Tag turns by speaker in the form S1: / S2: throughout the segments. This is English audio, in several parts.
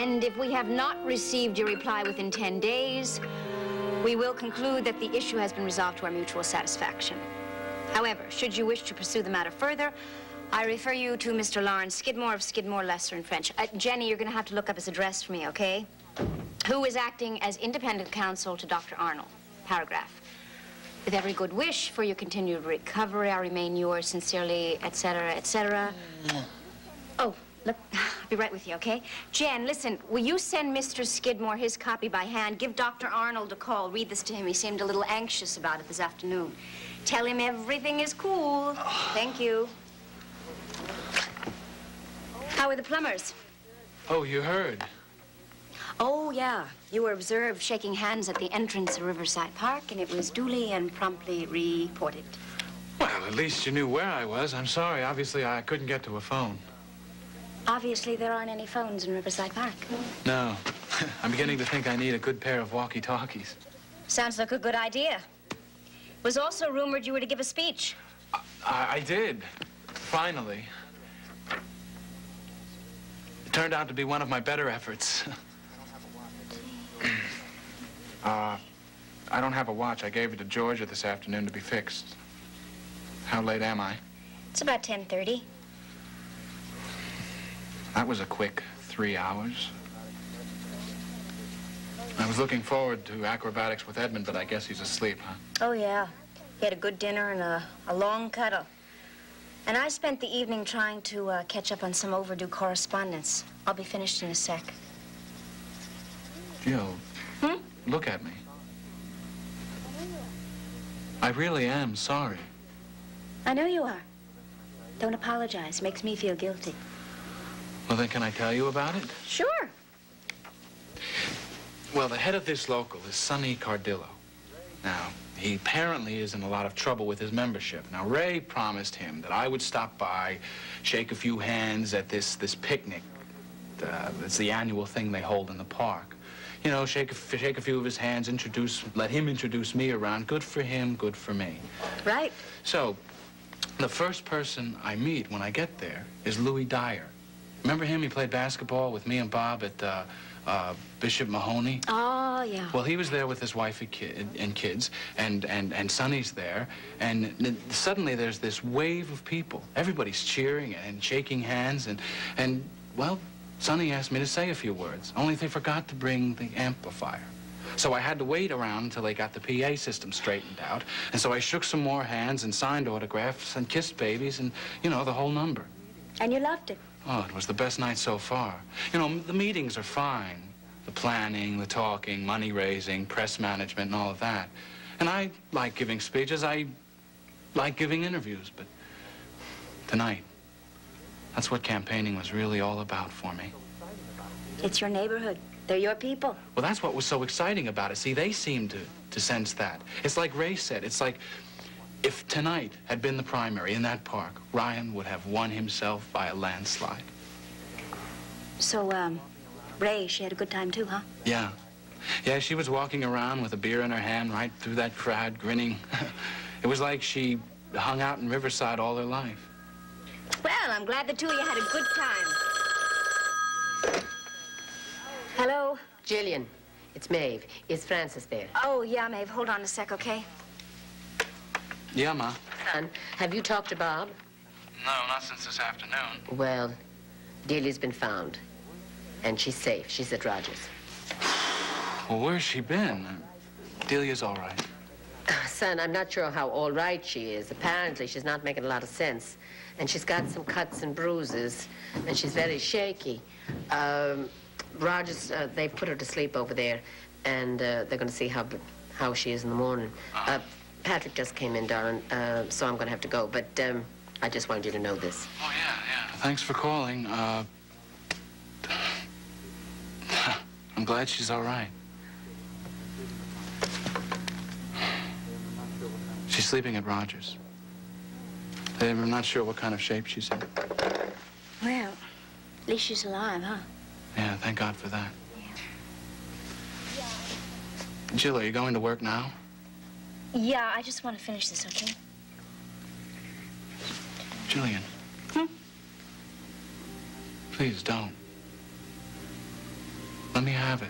S1: And if we have not received your reply within 10 days, we will conclude that the issue has been resolved to our mutual satisfaction. However, should you wish to pursue the matter further, I refer you to Mr. Lawrence Skidmore of Skidmore, Leicester in French. Jenny, you're going to have to look up his address for me, okay? Who is acting as independent counsel to Dr. Arnold. Paragraph. With every good wish for your continued recovery, I remain yours sincerely, etc., etc. Oh, look, I'll be right with you, okay? Jen, listen, will you send Mr. Skidmore his copy by hand? Give Dr. Arnold a call. Read this to him. He seemed a little anxious about it this afternoon. Tell him everything is cool. Thank you. How are the plumbers?
S2: Oh, you heard.
S1: Oh, yeah. You were observed shaking hands at the entrance of Riverside Park, and it was duly and promptly reported.
S2: Well, at least you knew where I was. I'm sorry. Obviously, I couldn't get to a phone.
S1: Obviously, there aren't any phones in Riverside Park.
S2: No. I'm beginning to think I need a good pair of walkie-talkies.
S1: Sounds like a good idea. It was also rumored you were to give a speech.
S2: I did. Finally. It turned out to be one of my better efforts. I don't have a watch. I gave it to Georgia this afternoon to be fixed. How late am I?
S1: It's about 10:30.
S2: That was a quick 3 hours. I was looking forward to acrobatics with Edmund, but I guess he's asleep, huh?
S1: Oh, yeah. He had a good dinner and a long cuddle. And I spent the evening trying to catch up on some overdue correspondence. I'll be finished in a sec.
S2: Jill, look at me. I really am sorry.
S1: I know you are. Don't apologize. Makes me feel guilty.
S2: Well, then, can I tell you about it?
S1: Sure.
S2: Well, the head of this local is Sonny Cardillo. Now, he apparently is in a lot of trouble with his membership. Now, Ray promised him that I would stop by, shake a few hands at this picnic. It's the annual thing they hold in the park. You know, shake a few of his hands, let him introduce me around. Good for him, good for me.
S1: Right.
S2: So, the first person I meet when I get there is Louis Dyer. Remember him? He played basketball with me and Bob at Bishop Mahoney.
S1: Oh, yeah.
S2: Well, he was there with his wife and kids, and Sonny's there, and suddenly there's this wave of people. Everybody's cheering and shaking hands, and well, Sonny asked me to say a few words, only they forgot to bring the amplifier. So I had to wait around until they got the PA system straightened out, and so I shook some more hands and signed autographs and kissed babies and, you know, the whole number.
S1: And you loved it.
S2: Oh, it was the best night so far. You know, the meetings are fine. The planning, the talking, money raising, press management, and all of that. And I like giving speeches. I like giving interviews, but tonight, that's what campaigning was really all about for me.
S1: It's your neighborhood. They're your people.
S2: Well, that's what was so exciting about it. See, they seemed to sense that. It's like Ray said. It's like if tonight had been the primary in that park, Ryan would have won himself by a landslide.
S1: So, Ray, she had a good time too, huh?
S2: Yeah. Yeah, she was walking around with a beer in her hand right through that crowd, grinning. It was like she hung out in Riverside all her life.
S1: Well, I'm glad the two of you had a good time. Hello?
S3: Jillian, it's Maeve. Is Francis there?
S1: Oh, yeah, Maeve. Hold on a sec, okay?
S2: Yeah, Ma.
S3: Son, have you talked to Bob?
S2: No, not since this afternoon.
S3: Well, Delia's been found. And she's safe. She's at Rogers.
S2: Well, where's she been? Delia's all right.
S3: Son, I'm not sure how all right she is. Apparently, she's not making a lot of sense. And she's got some cuts and bruises. And she's very shaky. Rogers, they put her to sleep over there. And they're going to see how she is in the morning. Patrick just came in, darling, so I'm going to have to go. But I just wanted you to know this.
S2: Oh, yeah. Thanks for calling. I'm glad she's all right. She's sleeping at Rogers. I'm not sure what kind of shape she's in.
S1: Well, at least she's alive, huh?
S2: Yeah, thank God for that.
S1: Yeah.
S2: Jill, are you going to work now?
S1: Yeah, I just want to finish this, okay?
S2: Jillian. Please don't. Let me have it.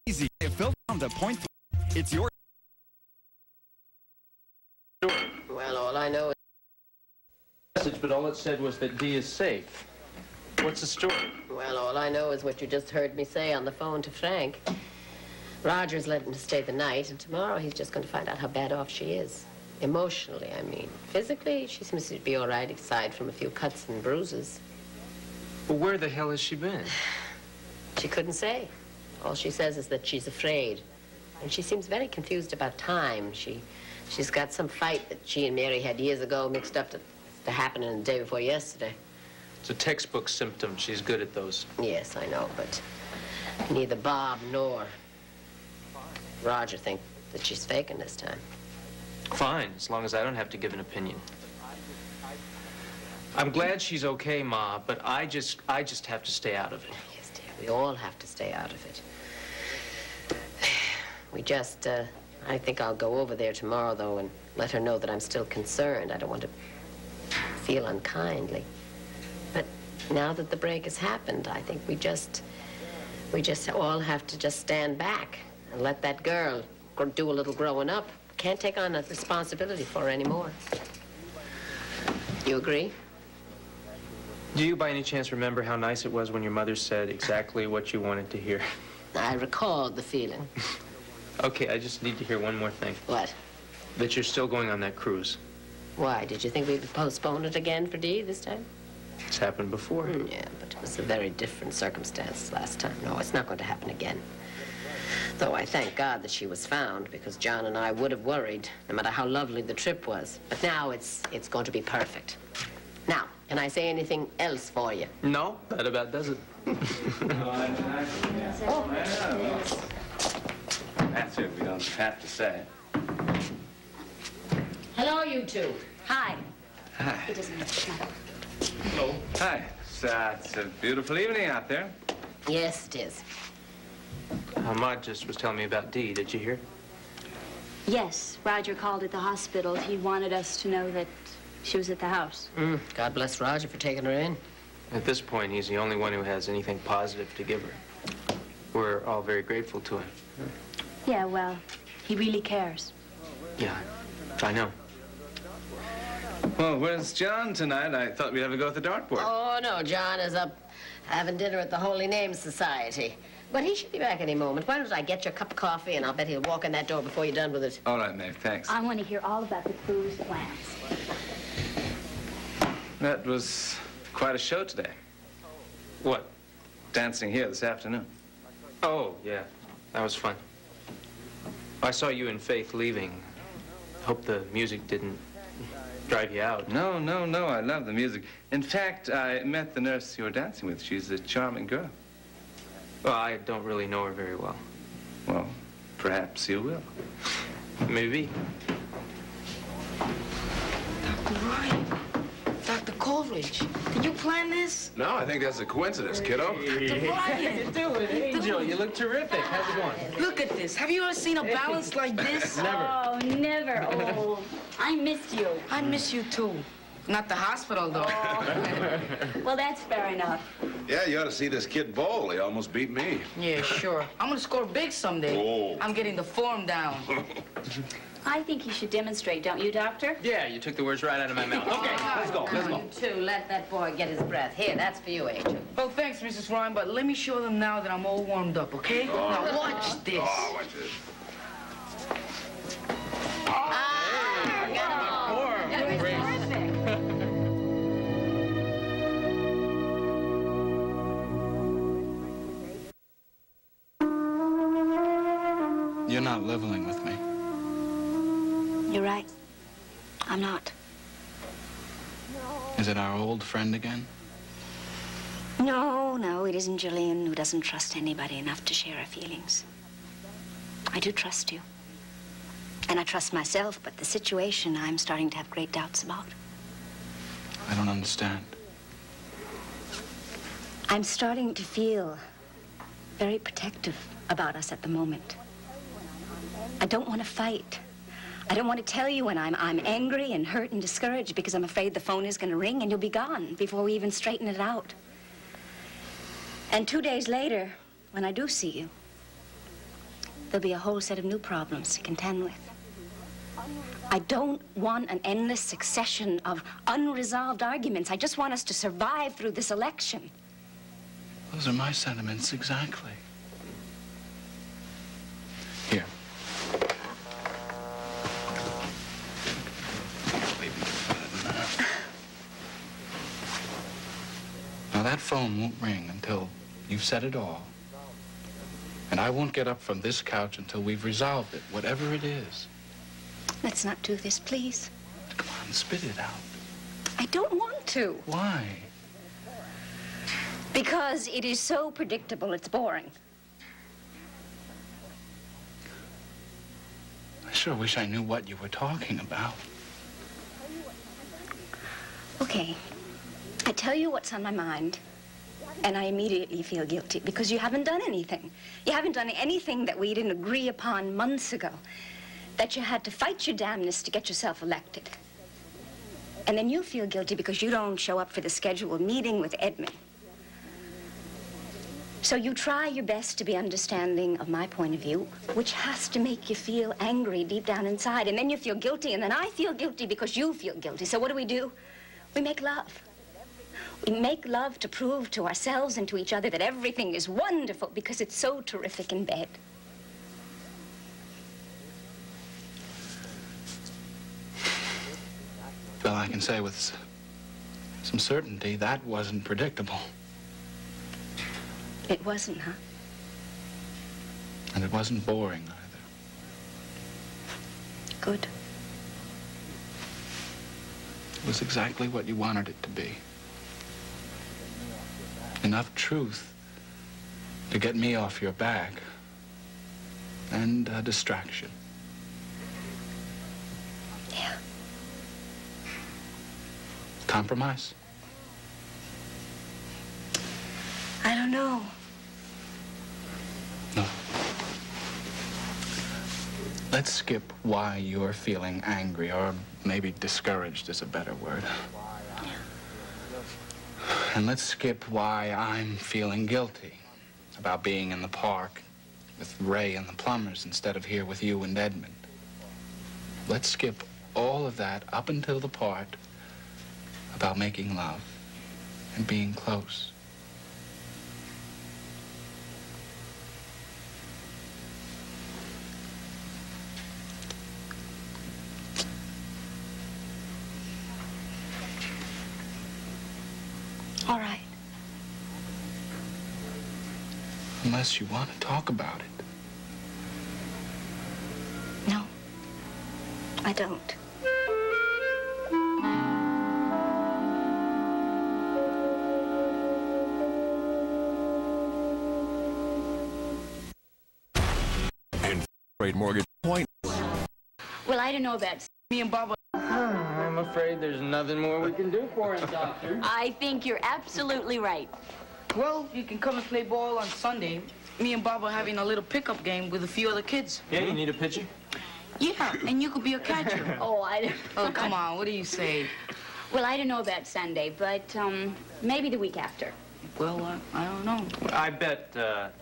S4: Easy. Fill down to point. It's your.
S3: Well, all I know is...
S5: Message, but all it said was that Dee is safe. What's the story?
S3: Well, all I know is what you just heard me say on the phone to Frank. Roger's let him stay the night, and tomorrow he's just going to find out how bad off she is. Emotionally, I mean. Physically, she seems to be all right, aside from a few cuts and bruises.
S5: Well, where the hell has she been?
S3: She couldn't say. All she says is that she's afraid. And she seems very confused about time. She's got some fight that she and Mary had years ago mixed up to happening the day before yesterday.
S5: It's a textbook symptom. She's good at those.
S3: Yes, I know, but neither Bob nor Roger think that she's faking this time.
S5: Fine, as long as I don't have to give an opinion. I'm glad she's okay, Ma, but I just have to stay out of it.
S3: Yes, dear, we all have to stay out of it. We just, I think I'll go over there tomorrow, though, and let her know that I'm still concerned. I don't want to feel unkindly. But now that the break has happened, I think we just all have to just stand back and let that girl do a little growing up. Can't take on that responsibility for her anymore. You agree?
S5: Do you by any chance remember how nice it was when your mother said exactly what you wanted to hear?
S3: I recalled the feeling.
S5: Okay, I just need to hear one more thing.
S3: What?
S5: That you're still going on that cruise.
S3: Why? Did you think we'd postpone it again for Dee this time?
S5: It's happened before.
S3: Yeah, but it was a very different circumstance last time. No, it's not going to happen again. Though I thank God that she was found, because John and I would have worried, no matter how lovely the trip was. But now it's going to be perfect. Now, can I say anything else for you?
S5: No, that about does it.
S6: That's it. We don't have to say.
S3: Hello, you two.
S1: Hi.
S6: Hi.
S1: It doesn't matter.
S6: Hello. Hi. It's a beautiful evening out there.
S3: Yes, it is.
S5: Ahmad just was telling me about Dee. Did you hear?
S7: Yes, Roger called at the hospital. He wanted us to know that she was at the house.
S3: God bless Roger for taking her in.
S5: At this point, he's the only one who has anything positive to give her. We're all very grateful to him.
S7: Yeah, well, he really cares.
S5: Yeah, I know.
S6: Well, where's John tonight? I thought we'd have a go at the dartboard.
S3: Oh, no, John is up having dinner at the Holy Name Society. But he should be back any moment. Why don't I get you a cup of coffee, and I'll bet he'll walk in that door before you're done with it.
S6: All right, Maeve, thanks.
S7: I want to hear all about the cruise plans.
S6: That was quite a show today.
S5: What?
S6: Dancing here this afternoon.
S5: Oh, yeah. That was fun. I saw you and Faith leaving. Hope the music didn't drive you out.
S6: No, no, no. I love the music. In fact, I met the nurse you were dancing with. She's a charming girl.
S5: Well, I don't really know her very well.
S6: Well, perhaps you will.
S5: Maybe.
S8: Dr. Ryan, Dr. Coleridge, did you plan this?
S9: No, I think that's a coincidence, kiddo.
S8: Dr. Ryan!
S5: Do it, Angel. You look terrific. How's it going?
S8: Look at this. Have you ever seen a balance like this?
S7: Oh, never. Oh, I missed you.
S8: I miss you, too. Not the hospital, though.
S7: Well, that's fair enough.
S9: Yeah, you ought to see this kid bowl. He almost beat me.
S8: Yeah, sure. I'm gonna score big someday.
S9: Oh.
S8: I'm getting the form down.
S7: I think you should demonstrate, don't you, Doctor?
S5: Yeah, you took the words right out of my mouth. Okay, let's go. Let's go.
S3: You two, let that boy get his breath. Here, that's for you, Angel.
S8: Well, thanks, Mrs. Ryan, but let me show them now that I'm all warmed up, okay? Now, watch this.
S9: Oh, watch this.
S2: You're not leveling with me.
S7: You're right.
S1: I'm not.
S2: Is it our old friend again?
S1: No, no, it isn't Julian who doesn't trust anybody enough to share her feelings. I do trust you. And I trust myself, but the situation I'm starting to have great doubts about.
S2: I don't understand.
S1: I'm starting to feel very protective about us at the moment. I don't want to fight. I don't want to tell you when I'm angry and hurt and discouraged because I'm afraid the phone is going to ring and you'll be gone before we even straighten it out. And 2 days later, when I do see you, there'll be a whole set of new problems to contend with. I don't want an endless succession of unresolved arguments. I just want us to survive through this election.
S2: Those are my sentiments exactly. Here. Now, that phone won't ring until you've said it all. And I won't get up from this couch until we've resolved it, whatever it is.
S1: Let's not do this, please.
S2: Come on, spit it out.
S1: I don't want to.
S2: Why?
S1: Because it is so predictable, it's boring.
S2: I sure wish I knew what you were talking about.
S1: Okay. I tell you what's on my mind, and I immediately feel guilty because you haven't done anything. You haven't done anything that we didn't agree upon months ago, that you had to fight your damnness to get yourself elected. And then you feel guilty because you don't show up for the scheduled meeting with Edmund. So you try your best to be understanding of my point of view, which has to make you feel angry deep down inside. And then you feel guilty, and then I feel guilty because you feel guilty. So what do? We make love. We make love to prove to ourselves and to each other that everything is wonderful because it's so terrific in bed.
S2: Well, I can say with some certainty that wasn't predictable.
S1: It wasn't, huh?
S2: And it wasn't boring either.
S1: Good.
S2: It was exactly what you wanted it to be. Enough truth to get me off your back, and a distraction.
S1: Yeah.
S2: Compromise?
S1: I don't know.
S2: No. Let's skip why you're feeling angry, or maybe discouraged is a better word. And let's skip why I'm feeling guilty about being in the park with Ray and the plumbers instead of here with you and Edmund. Let's skip all of that up until the part about making love and being close.
S1: All right.
S2: Unless you want to talk about it.
S1: No, I don't.
S10: Rate mortgage point.
S7: Well, I don't know about
S8: Me and Baba.
S5: I'm afraid there's nothing more we can do for him, Doctor.
S7: I think you're absolutely right.
S8: Well, you can come and play ball on Sunday. Me and Bob are having a little pickup game with a few other kids.
S5: Yeah, you need a pitcher?
S8: Yeah, and you could be a catcher.
S7: Oh, I don't...
S8: Oh, come on, what do you say?
S7: Well, I don't know about Sunday, but maybe the week after.
S8: Well, I don't know.
S5: I bet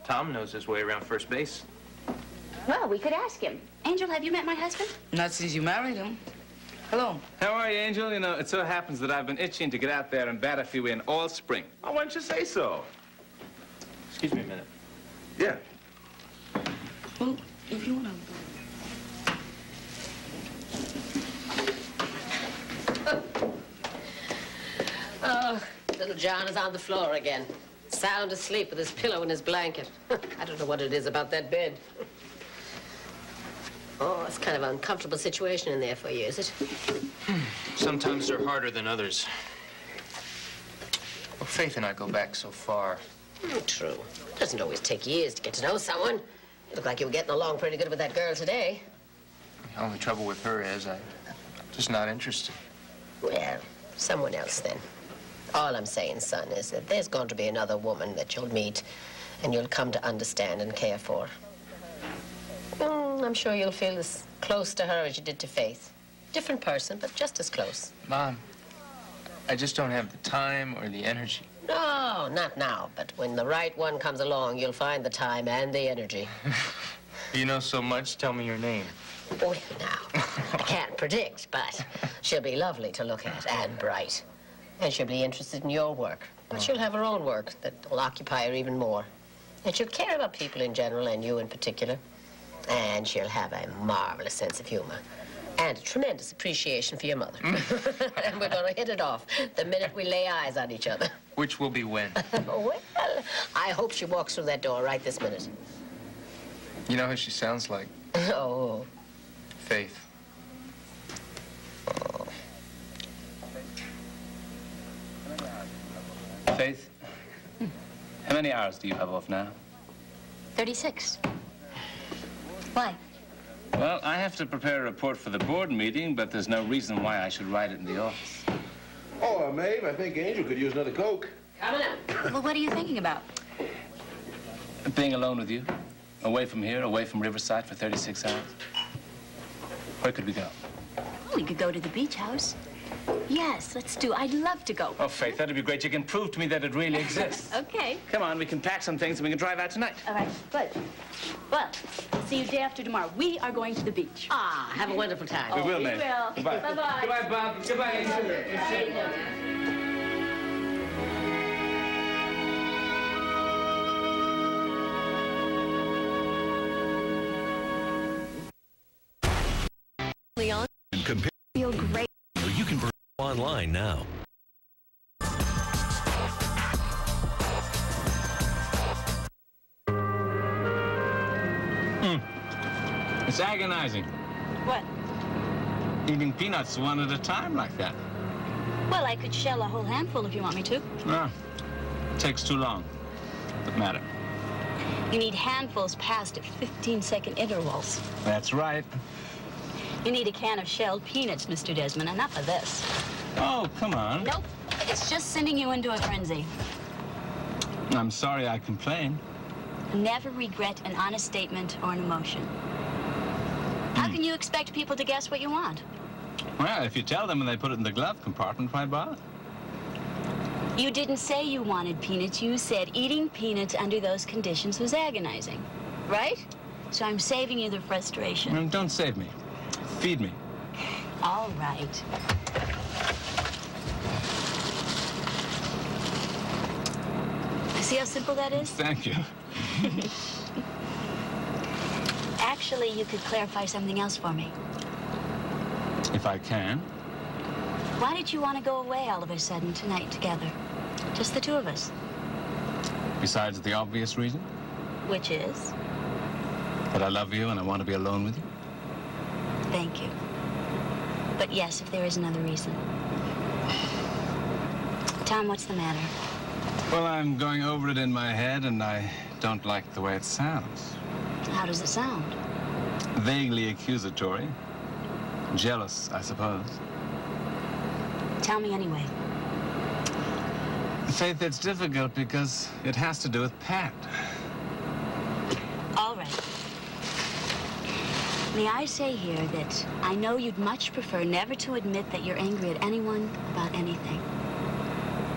S5: Tom knows his way around first base.
S7: Well, we could ask him. Angel, have you met my husband?
S8: Not since you married him. Hello.
S6: How are you, Angel? You know, it so happens that I've been itching to get out there and bat a few in all spring.
S9: Oh, why don't you say so?
S5: Excuse me a minute.
S9: Yeah.
S8: Well, if you want to...
S3: Oh, little John is on the floor again. Sound asleep with his pillow and his blanket. I don't know what it is about that bed. Oh, it's kind of an uncomfortable situation in there for you, is it?
S5: Sometimes they're harder than others. Well, Faith and I go back so far.
S3: True. It doesn't always take years to get to know someone. You look like you were getting along pretty good with that girl today.
S5: The only trouble with her is I'm just not interested.
S3: Well, someone else then. All I'm saying, son, is that there's going to be another woman that you'll meet and you'll come to understand and care for. I'm sure you'll feel as close to her as you did to Faith. Different person, but just as close.
S5: Mom, I just don't have the time or the energy.
S3: No, not now. But when the right one comes along, you'll find the time and the energy.
S5: You know so much, tell me your name.
S3: Well, now, I can't predict, but she'll be lovely to look at and bright. And she'll be interested in your work. But she'll have her own work that will occupy her even more. And she'll care about people in general and you in particular. And she'll have a marvelous sense of humor. And a tremendous appreciation for your mother. And we're going to hit it off the minute we lay eyes on each other.
S5: Which will be when?
S3: Well, I hope she walks through that door right this minute.
S5: You know who she sounds like?
S3: Oh.
S5: Faith.
S3: Oh.
S6: Faith, how many hours do you have off now?
S7: 36. Why?
S6: Well, I have to prepare a report for the board meeting, but there's no reason why I should write it in the office.
S9: Oh, Maeve, I think Angel could use another Coke.
S3: Coming up.
S7: Well, what are you thinking about?
S6: Being alone with you, away from here, away from Riverside for 36 hours. Where could we go?
S7: Oh, we could go to the beach house. Yes, let's do. I'd love to go.
S6: Oh, Faith, that'd be great. You can prove to me that it really exists.
S7: Okay.
S6: Come on, we can pack some things and we can drive out tonight.
S7: All right, good. Well, see you day after tomorrow. We are going to the beach.
S3: Ah, have a wonderful time.
S6: We will,
S7: we
S6: Maeve.
S7: will.
S6: Goodbye.
S7: Bye-bye.
S6: Goodbye, Bob. Goodbye, Angel.
S1: Leon.
S10: And compare.
S1: Feel great.
S10: You can burn online now.
S6: It's agonizing.
S7: What?
S6: Eating peanuts one at a time like that.
S7: Well, I could shell a whole handful if you want me to.
S6: No, takes too long. Doesn't matter.
S7: You need handfuls passed at 15-second intervals.
S6: That's right.
S7: You need a can of shelled peanuts, Mr. Desmond. Enough of this.
S6: Oh, come on.
S7: Nope. It's just sending you into a frenzy.
S6: I'm sorry I complained.
S7: Never regret an honest statement or an emotion. How can you expect people to guess what you want?
S6: Well, if you tell them and they put it in the glove compartment, why bother?
S7: You didn't say you wanted peanuts. You said eating peanuts under those conditions was agonizing, right? So I'm saving you the frustration.
S6: Well, don't save me. Feed me.
S7: All right. See how simple that is?
S6: Thank you.
S7: Actually, you could clarify something else for me.
S6: If I can.
S7: Why did you want to go away all of a sudden tonight together? Just the two of us.
S6: Besides the obvious reason,
S7: Which is?
S6: that I love you and I want to be alone with you.
S7: Thank you. But yes, if there is another reason. Tom, what's the matter?
S6: Well, I'm going over it in my head and I don't like the way it sounds.
S7: How does it sound?
S6: Vaguely accusatory. Jealous, I suppose.
S7: Tell me anyway.
S6: Faith, it's difficult because it has to do with Pat.
S7: All right. May I say here that I know you'd much prefer never to admit that you're angry at anyone about anything.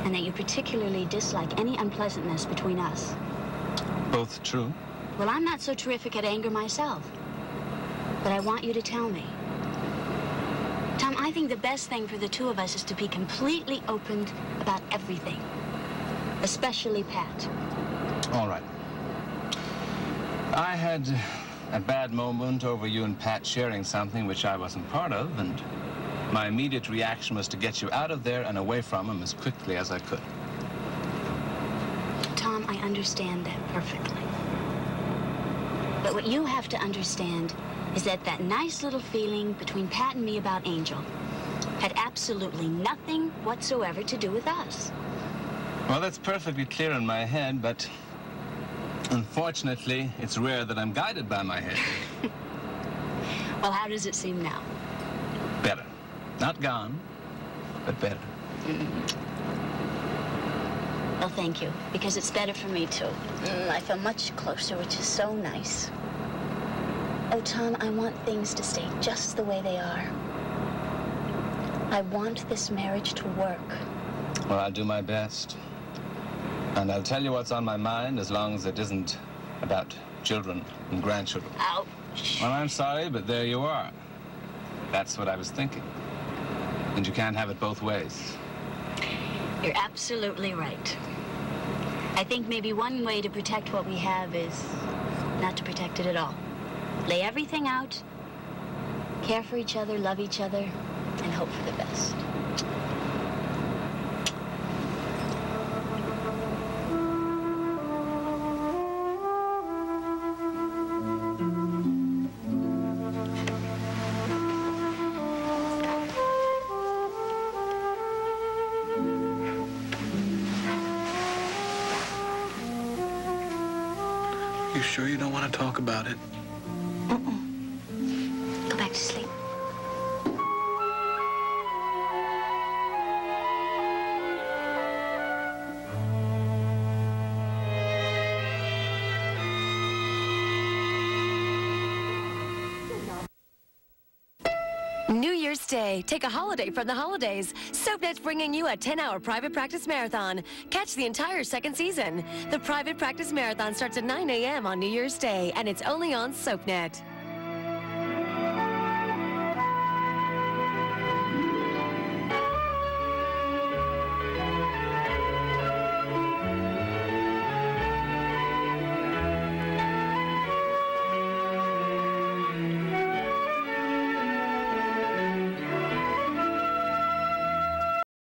S7: And that you particularly dislike any unpleasantness between us.
S6: Both true.
S7: Well, I'm not so terrific at anger myself. But I want you to tell me. Tom, I think the best thing for the two of us is to be completely open about everything. Especially Pat.
S6: All right. I had a bad moment over you and Pat sharing something which I wasn't part of, and my immediate reaction was to get you out of there and away from him as quickly as I could.
S7: Tom, I understand that perfectly. But what you have to understand is that that nice little feeling between Pat and me about Angel had absolutely nothing whatsoever to do with us.
S6: Well, that's perfectly clear in my head, but unfortunately, it's rare that I'm guided by my head.
S7: Well, how does it seem now?
S6: Better. Not gone, but better.
S7: Well, thank you, because it's better for me, too. I feel much closer, which is so nice. Oh, Tom, I want things to stay just the way they are. I want this marriage to work.
S6: Well, I'll do my best. And I'll tell you what's on my mind as long as it isn't about children and grandchildren.
S7: Ouch.
S6: Well, I'm sorry, but there you are. That's what I was thinking. And you can't have it both ways.
S7: You're absolutely right. I think maybe one way to protect what we have is not to protect it at all. Lay everything out, care for each other, love each other, and hope for the best.
S2: You sure you don't want to talk about it?
S7: Go back to sleep.
S11: New Year's Day. Take a holiday from the holidays. SoapNet's bringing you a 10-hour private practice marathon. Catch the entire second season. The private practice marathon starts at 9 a.m. on New Year's Day, and it's only on SoapNet.